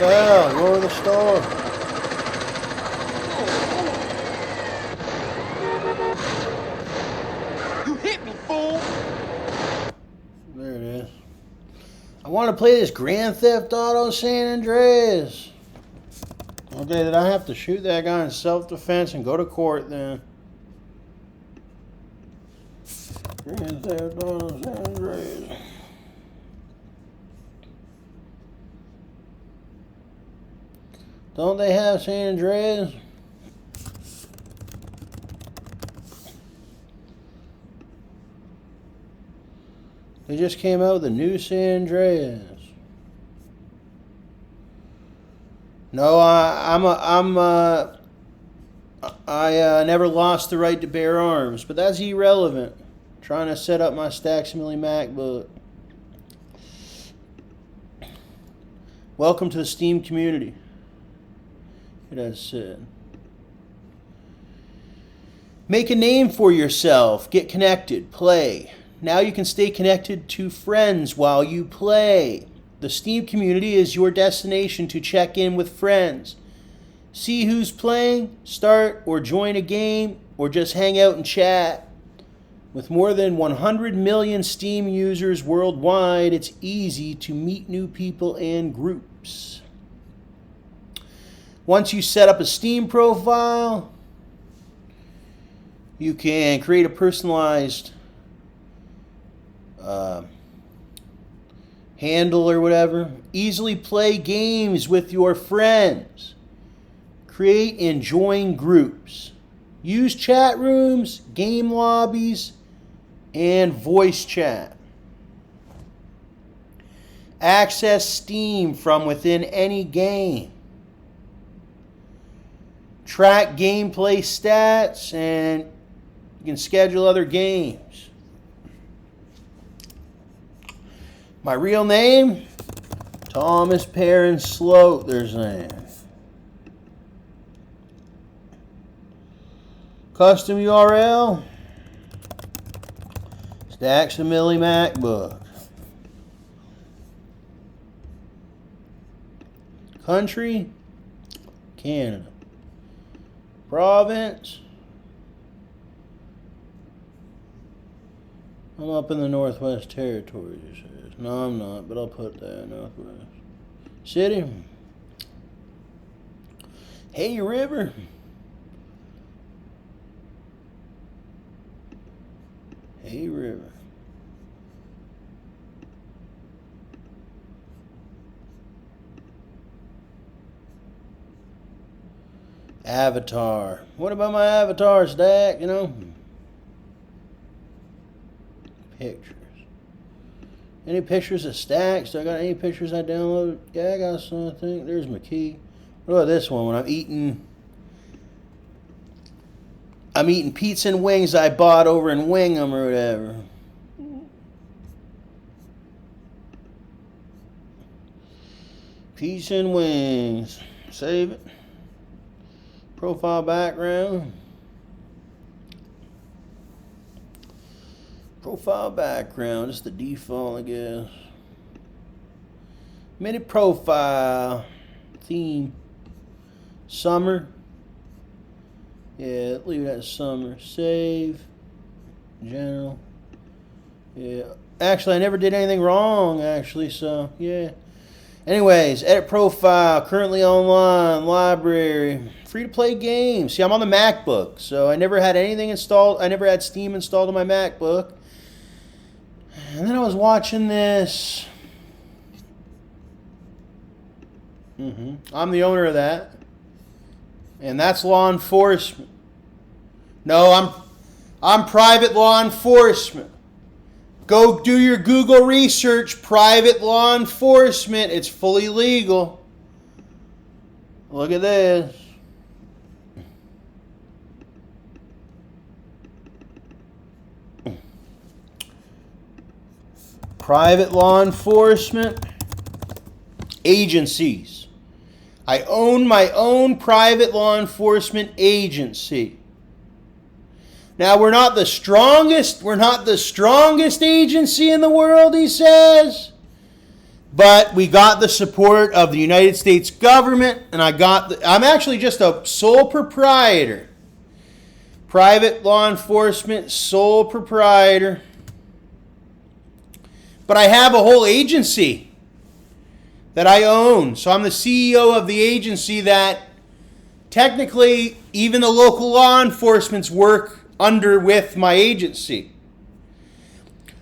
the hell? Go to the store. You hit me, fool! There it is. I want to play this Grand Theft Auto San Andreas. Okay, did I have to shoot that guy in self-defense and go to court then? Grand Theft Auto San Andreas. Don't they have San Andreas? They just came out with a new San Andreas. No, I never lost the right to bear arms, but that's irrelevant. I'm trying to set up my StacksAMilli MacBook. Welcome to the Steam community. It has said. Make a name for yourself. Get connected. Play. Now you can stay connected to friends while you play. The Steam community is your destination to check in with friends. See who's playing, start or join a game, or just hang out and chat. With more than 100 million Steam users worldwide, it's easy to meet new people and groups. Once you set up a Steam profile, you can create a personalized handle or whatever. Easily play games with your friends. Create and join groups. Use chat rooms, game lobbies, and voice chat. Access Steam from within any game. Track gameplay stats, and you can schedule other games. My real name, Thomas Perron-Slote, there's name. Custom URL, StacksAMilli MacBook. Country, Canada. Province, I'm up in the Northwest Territories, it says. No, I'm not, but I'll put that Northwest. City, Hay River. Hay River. Avatar. What about my avatar, Stack? You know? Pictures. Any pictures of Stacks? Do I got any pictures I downloaded? Yeah, I got some, I think. There's my key. What about this one? When I'm eating pizza and wings I bought over in Wingham or whatever. Pizza and wings. Save it. Profile background. Profile background, just the default, I guess. Mini profile. Theme. Summer. Yeah, leave that summer. Save. General. Yeah. Actually, I never did anything wrong, actually, so, yeah. Anyways, edit profile. Currently online. Library. Free to play games. See, I'm on the MacBook, so I never had anything installed. I never had Steam installed on my MacBook. And then I was watching this. I'm the owner of that. And that's law enforcement. No, I'm private law enforcement. Go do your Google research. Private law enforcement. It's fully legal. Look at this. Private law enforcement agencies. I own my own private law enforcement agency. Now, we're not the strongest agency in the world, he says. But we got the support of the United States government, and I'm actually just a sole proprietor. Private law enforcement, sole proprietor. But I have a whole agency that I own. So I'm the CEO of the agency that technically even the local law enforcement's work under with my agency.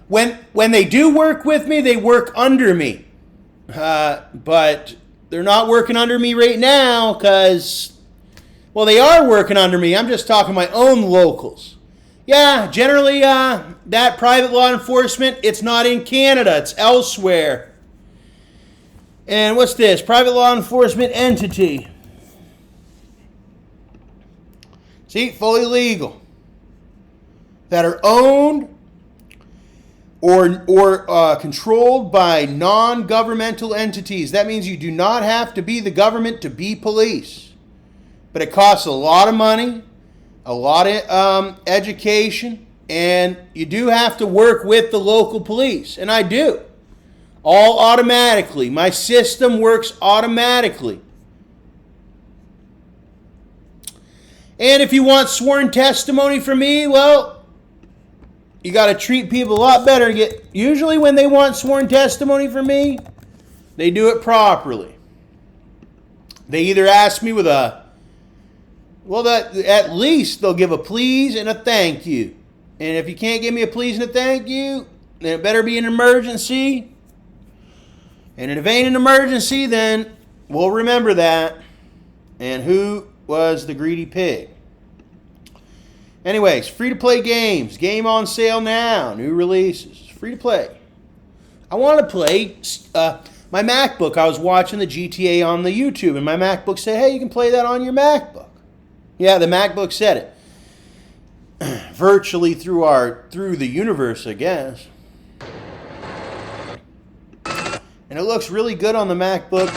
When they do work with me, they work under me. But they're not working under me right now because, well, they are working under me. I'm just talking my own locals. Yeah, generally that private law enforcement, it's not in Canada. It's elsewhere. And what's this? Private law enforcement entity. See, fully legal. That are owned or controlled by non-governmental entities. That means you do not have to be the government to be police. But it costs a lot of money, a lot of education, and you do have to work with the local police. And I do. All automatically. My system works automatically. And if you want sworn testimony from me, well, you got to treat people a lot better. Usually when they want sworn testimony from me, they do it properly. They either ask me with at least they'll give a please and a thank you. And if you can't give me a please and a thank you, then it better be an emergency. And if it ain't an emergency, then we'll remember that. And who was the greedy pig? Anyways, free-to-play games. Game on sale now. New releases. Free-to-play. I want to play my MacBook. I was watching the GTA on the YouTube, and my MacBook said, hey, you can play that on your MacBook. Yeah, the MacBook said it. Virtually through the universe, I guess. And it looks really good on the MacBook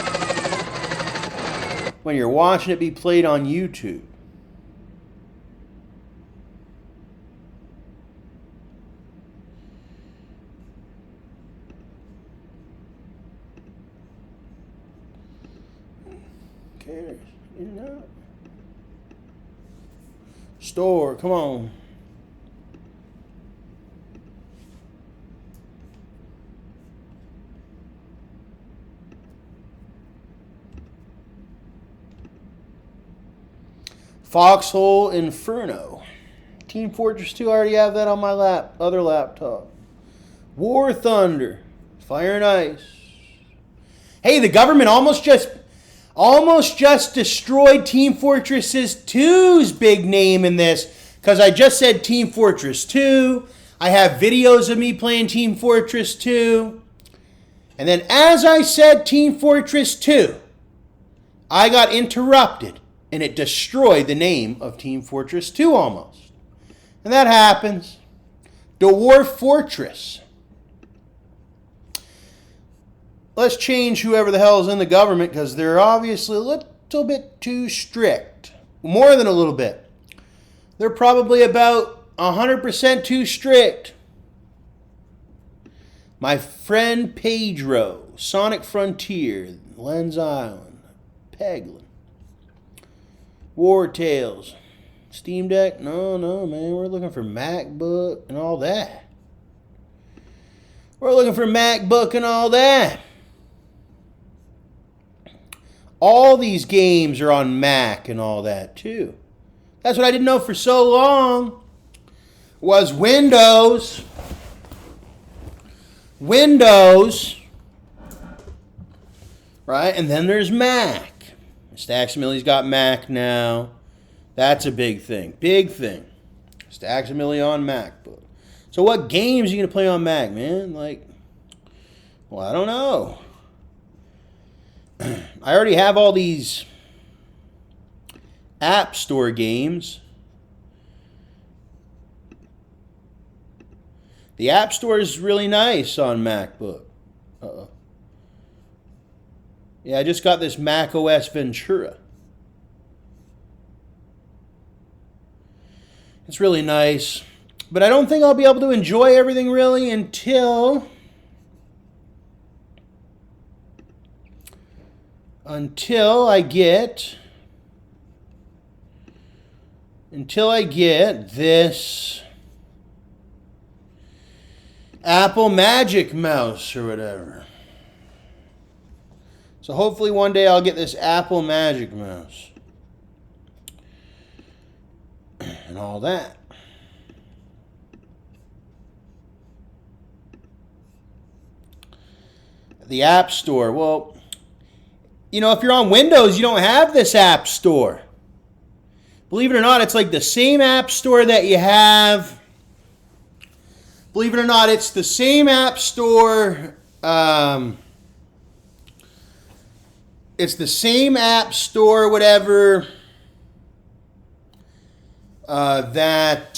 when you're watching it be played on YouTube. Cares? In and out. Store, come on. Foxhole Inferno. Team Fortress 2, I already have that on my other laptop. War Thunder. Fire and Ice. Hey, the government almost just destroyed Team Fortress 2's big name in this, because I just said Team Fortress 2. I have videos of me playing Team Fortress 2. And then as I said Team Fortress 2, I got interrupted, and it destroyed the name of Team Fortress 2 almost. And that happens. Dwarf Fortress. Let's change whoever the hell is in the government, because they're obviously a little bit too strict. More than a little bit. They're probably about 100% too strict. My friend Pedro, Sonic Frontier, Lens Island, Peglin, War Tales, Steam Deck. No, man, we're looking for MacBook and all that. We're looking for MacBook and all that. All these games are on Mac and all that too. That's what I didn't know for so long. Was Windows. Right? And then there's Mac. StacksAMilli's got Mac now. That's a big thing. Big thing. StacksAMilli on MacBook. So what games are you going to play on Mac, man? Well, I don't know. I already have all these App Store games. The App Store is really nice on MacBook. Uh-oh. Yeah, I just got this Mac OS Ventura. It's really nice. But I don't think I'll be able to enjoy everything really until until I get this Apple Magic Mouse or whatever. So hopefully one day I'll get this Apple Magic Mouse and all that. The App Store. Well, you know, if you're on Windows, you don't have this App Store. Believe it or not, it's like the same App Store that you have. Believe it or not, it's the same App Store. It's the same App Store, whatever, that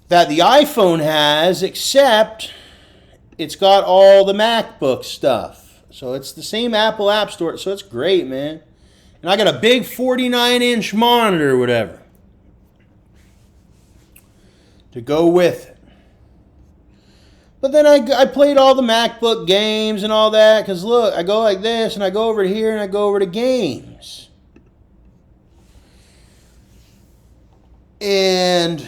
the iPhone has, except it's got all the MacBook stuff. So it's the same Apple App Store, so it's great, man. And I got a big 49-inch monitor or whatever to go with it. But then I played all the MacBook games and all that, because look, I go like this, and I go over here, and I go over to games. And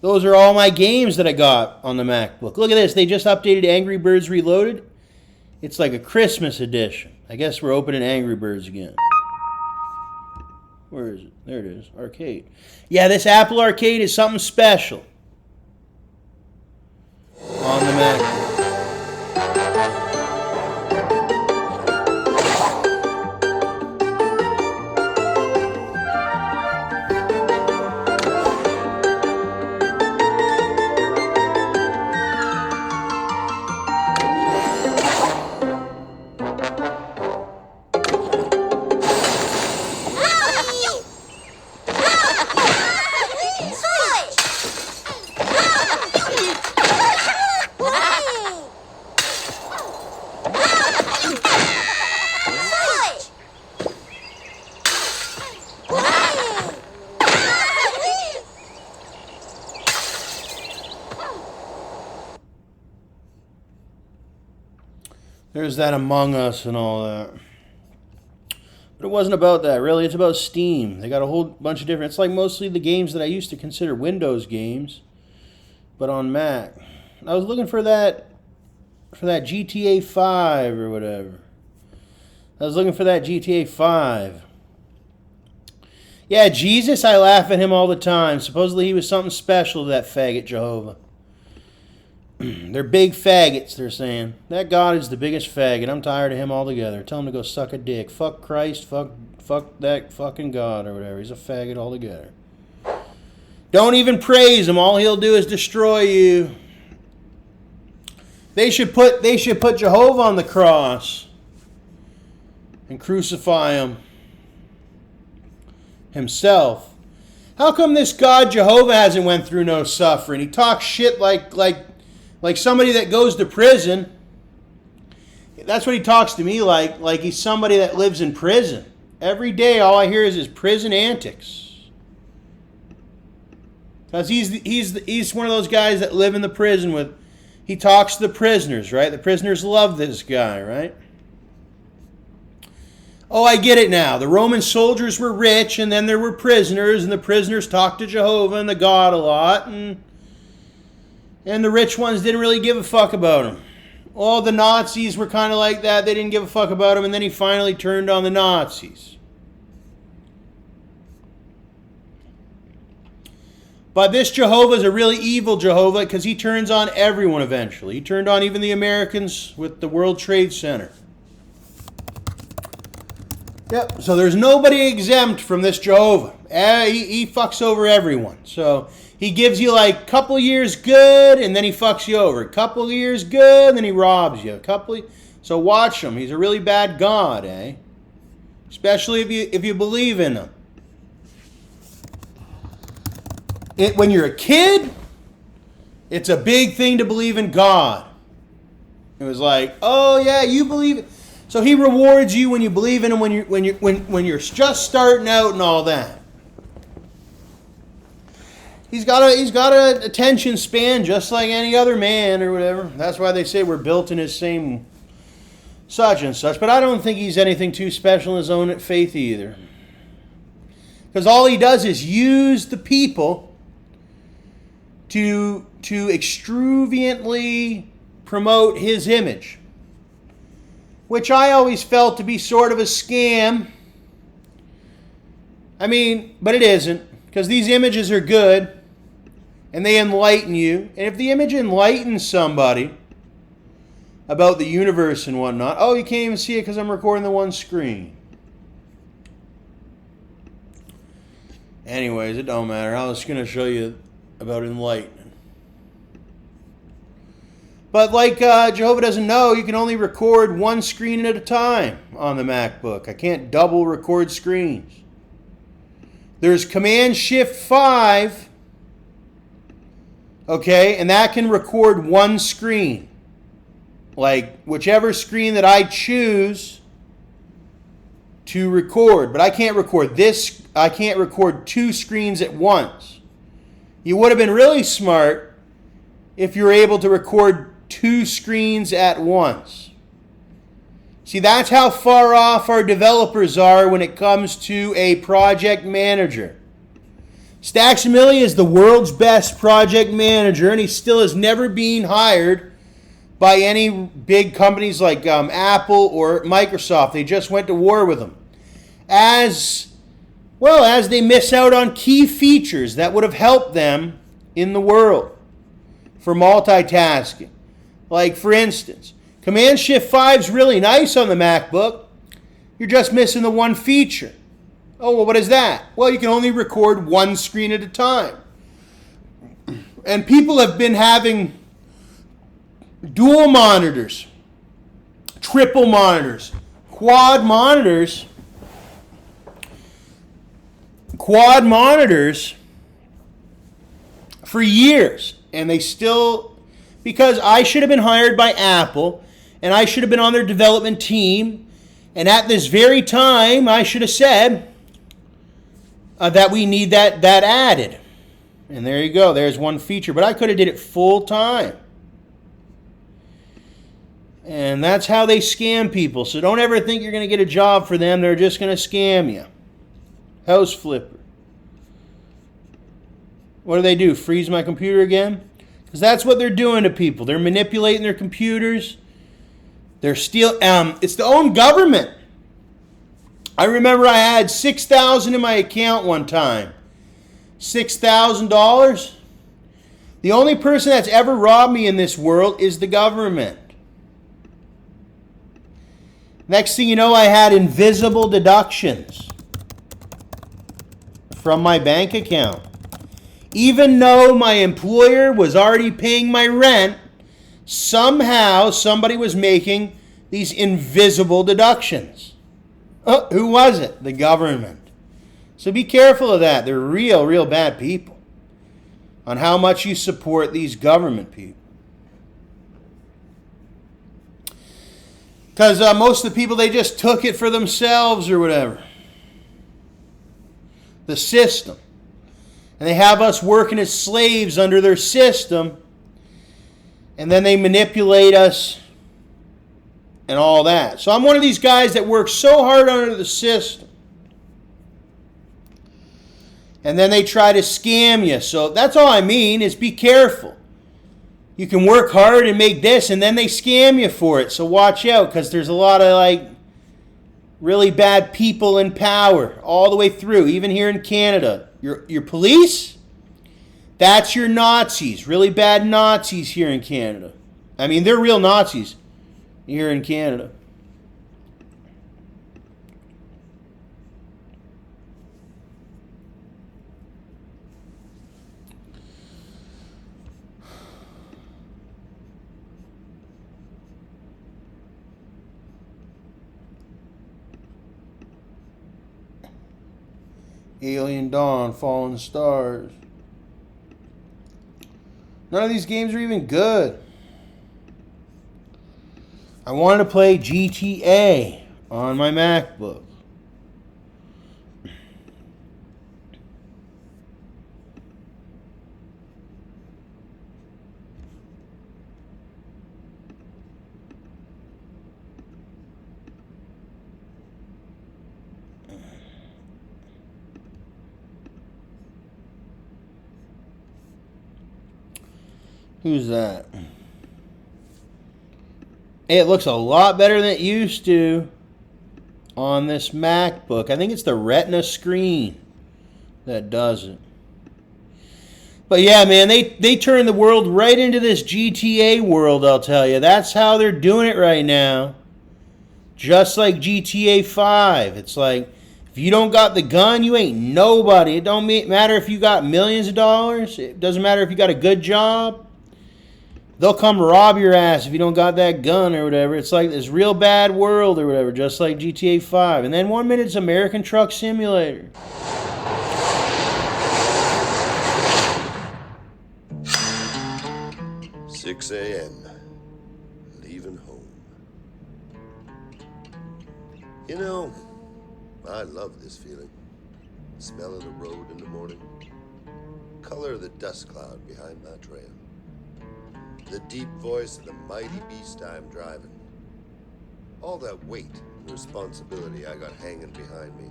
those are all my games that I got on the MacBook. Look at this. They just updated Angry Birds Reloaded. It's like a Christmas edition. I guess we're opening Angry Birds again. Where is it? There it is. Arcade. Yeah, this Apple Arcade is something special on the MacBook. There's that Among Us and all that. But it wasn't about that, really. It's about Steam. They got a whole bunch of different... It's like mostly the games that I used to consider Windows games, but on Mac. I was looking for that GTA 5 or whatever. I was looking for that GTA 5. Yeah, Jesus, I laugh at him all the time. Supposedly he was something special to that faggot Jehovah. They're big faggots, they're saying. That God is the biggest faggot. I'm tired of him altogether. Tell him to go suck a dick. Fuck Christ. Fuck that fucking God or whatever. He's a faggot altogether. Don't even praise him. All he'll do is destroy you. They should put Jehovah on the cross and crucify him himself. How come this God Jehovah hasn't went through no suffering? He talks shit like somebody that goes to prison. That's what he talks to me like he's somebody that lives in prison. Every day all I hear is his prison antics. Because he's one of those guys that live in the prison with... He talks to the prisoners, right? The prisoners love this guy, right? Oh, I get it now. The Roman soldiers were rich, and then there were prisoners, and the prisoners talked to Jehovah and the God a lot, and the rich ones didn't really give a fuck about him. All the Nazis were kind of like that. They didn't give a fuck about him, and then he finally turned on the Nazis. But this Jehovah is a really evil Jehovah because he turns on everyone eventually. He turned on even the Americans with the World Trade Center. Yep, so there's nobody exempt from this Jehovah. He fucks over everyone. So he gives you like a couple years good, and then he fucks you over. A couple years good, and then he robs you. So watch him. He's a really bad God, eh? Especially if you believe in him. When you're a kid, it's a big thing to believe in God. It was like, oh yeah, you believe it. So he rewards you when you believe in him when you're just starting out and all that. He's got a attention span just like any other man or whatever. That's why they say we're built in his same such and such. But I don't think he's anything too special in his own faith either. Because all he does is use the people to extravagantly promote his image, which I always felt to be sort of a scam. I mean, but it isn't, because these images are good and they enlighten you. And if the image enlightens somebody about the universe and whatnot, oh, you can't even see it because I'm recording the one screen. Anyways, it don't matter. I was going to show you about enlightening. But like Jehovah doesn't know, you can only record one screen at a time on the MacBook. I can't double record screens. There's Command-Shift-5, okay, and that can record one screen. Like whichever screen that I choose to record. But I can't record this. I can't record two screens at once. You would have been really smart if you're able to record two screens at once. See, that's how far off our developers are when it comes to a project manager. StacksAMilli is the world's best project manager, and he still has never been hired by any big companies like Apple or Microsoft. They just went to war with him. As they miss out on key features that would have helped them in the world for multitasking. Like, for instance, Command-Shift-5 is really nice on the MacBook. You're just missing the one feature. Oh, well, what is that? Well, you can only record one screen at a time. And people have been having dual monitors, triple monitors, quad monitors for years. And they still... Because I should have been hired by Apple, and I should have been on their development team, and at this very time, I should have said that we need that added. And there you go. There's one feature. But I could have did it full time. And that's how they scam people. So don't ever think you're going to get a job for them. They're just going to scam you. House flipper. What do? Freeze my computer again? Because that's what they're doing to people. They're manipulating their computers. They're it's the own government. I remember I had $6,000 in my account one time. $6,000. The only person that's ever robbed me in this world is the government. Next thing you know, I had invisible deductions from my bank account. Even though my employer was already paying my rent, somehow somebody was making these invisible deductions. Oh, who was it? The government. So be careful of that. They're real bad people on how much you support these government people. Because most of the people, they just took it for themselves or whatever. The system. And they have us working as slaves under their system. And then they manipulate us and all that. So I'm one of these guys that works so hard under the system. And then they try to scam you. So that's all I mean is be careful. You can work hard and make this, and then they scam you for it. So watch out, because there's a lot of really bad people in power all the way through, even here in Canada. Your police, that's your Nazis. Really bad Nazis here in Canada. I mean, they're real Nazis here in Canada. Alien Dawn, Fallen Stars. None of these games are even good. I wanted to play GTA on my MacBook. Who's that? It looks a lot better than it used to on this MacBook. I think it's the Retina screen that does it. But yeah, man, they turned the world right into this GTA world, I'll tell you. That's how they're doing it right now. Just like GTA 5. It's like, if you don't got the gun, you ain't nobody. It don't matter if you got millions of dollars. It doesn't matter if you got a good job. They'll come rob your ass if you don't got that gun or whatever. It's like this real bad world or whatever, just like GTA 5. And then 1 minute it's American Truck Simulator. "6 a.m. Leaving home. You know, I love this feeling. Smell of the road in the morning. Color of the dust cloud behind my trail. The deep voice of the mighty beast I'm driving. All that weight and responsibility I got hanging behind me.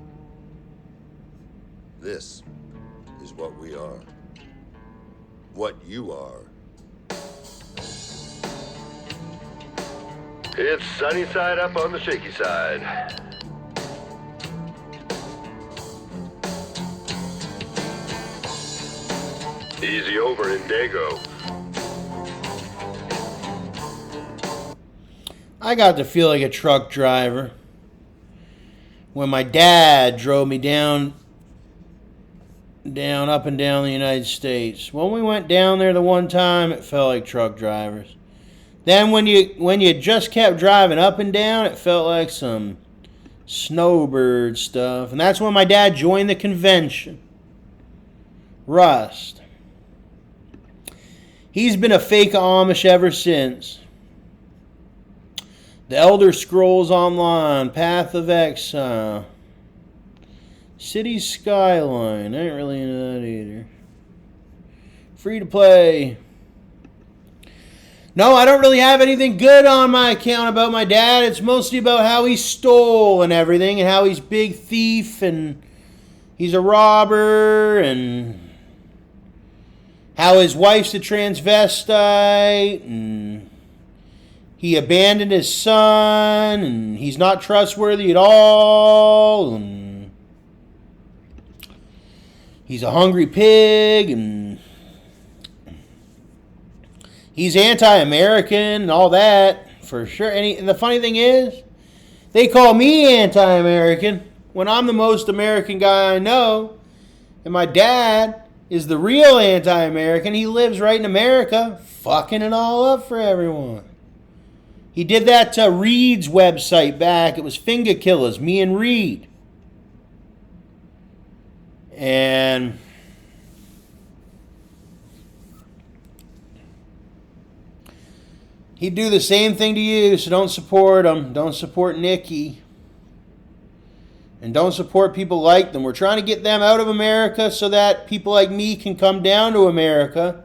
This is what we are. What you are. It's sunny side up on the shaky side. Easy over in Dago. I got to feel like a truck driver when my dad drove me down up and down the United States. When we went down there the one time, it felt like truck drivers. Then when you just kept driving up and down, it felt like some snowbird stuff. And that's when my dad joined the convention. Rust. He's been a fake Amish ever since. The Elder Scrolls Online, Path of Exile, City Skyline. I ain't really into that either. Free to play. No, I don't really have anything good on my account about my dad. It's mostly about how he stole and everything, and how he's a big thief, and he's a robber, and how his wife's a transvestite, and he abandoned his son, and he's not trustworthy at all, and he's a hungry pig, and he's anti-American and all that, for sure. And the funny thing is, they call me anti-American when I'm the most American guy I know, and my dad is the real anti-American. He lives right in America, fucking it all up for everyone. He did that to Reed's website back. It was Finger Killers, me and Reed. And he'd do the same thing to you, so don't support him. Don't support Nikki. And don't support people like them. We're trying to get them out of America so that people like me can come down to America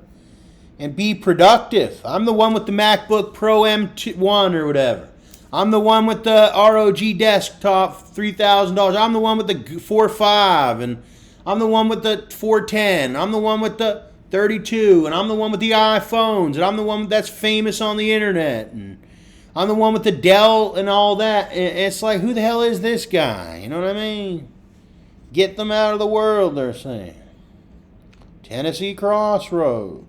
and be productive. I'm the one with the MacBook Pro M1 or whatever. I'm the one with the ROG desktop, $3,000. I'm the one with the 4.5, and I'm the one with the 410. I'm the one with the 32, and I'm the one with the iPhones, and I'm the one that's famous on the internet, and I'm the one with the Dell and all that. It's like, who the hell is this guy? You know what I mean? Get them out of the world, they're saying. Tennessee Crossroads.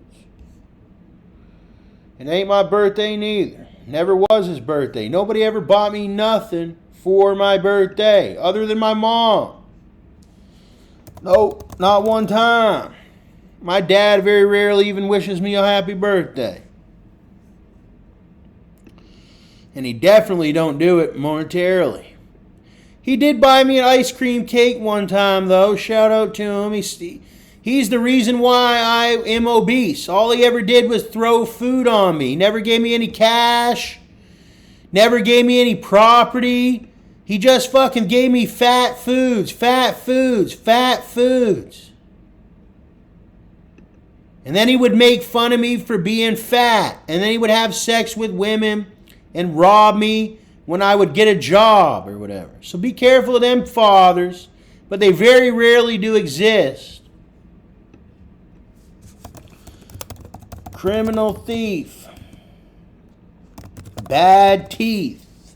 It ain't my birthday neither. Never was his birthday. Nobody ever bought me nothing for my birthday other than my mom. Nope, not one time. My dad very rarely even wishes me a happy birthday. And he definitely don't do it monetarily. He did buy me an ice cream cake one time, though. Shout out to him. He's the reason why I am obese. All he ever did was throw food on me. He never gave me any cash. Never gave me any property. He just fucking gave me fat foods, fat foods, fat foods. And then he would make fun of me for being fat. And then he would have sex with women and rob me when I would get a job or whatever. So be careful of them fathers. But they very rarely do exist. Criminal thief. Bad teeth.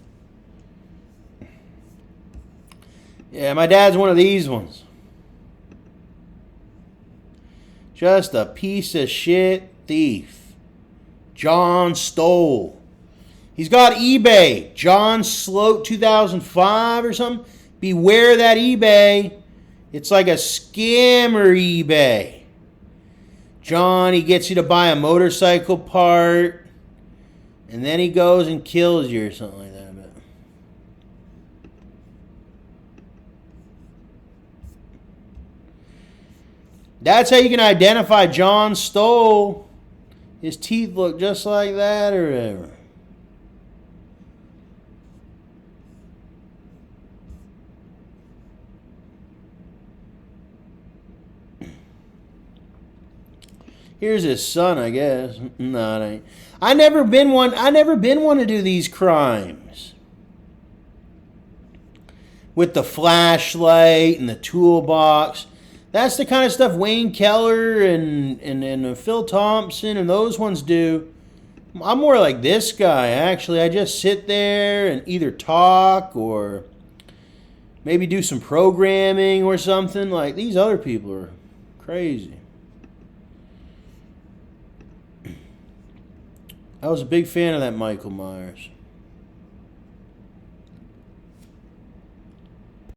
Yeah, my dad's one of these ones. Just a piece of shit thief. John stole. He's got eBay. John Slote 2005 or something. Beware that eBay. It's like a scammer eBay. John, he gets you to buy a motorcycle part, and then he goes and kills you or something like that. That's how you can identify John stole. His teeth look just like that or whatever. Here's his son, I guess. No, it ain't. I never been one to do these crimes. With the flashlight and the toolbox. That's the kind of stuff Wayne Keller and Phil Thompson and those ones do. I'm more like this guy, actually. I just sit there and either talk or maybe do some programming or something. Like, these other people are crazy. I was a big fan of that Michael Myers.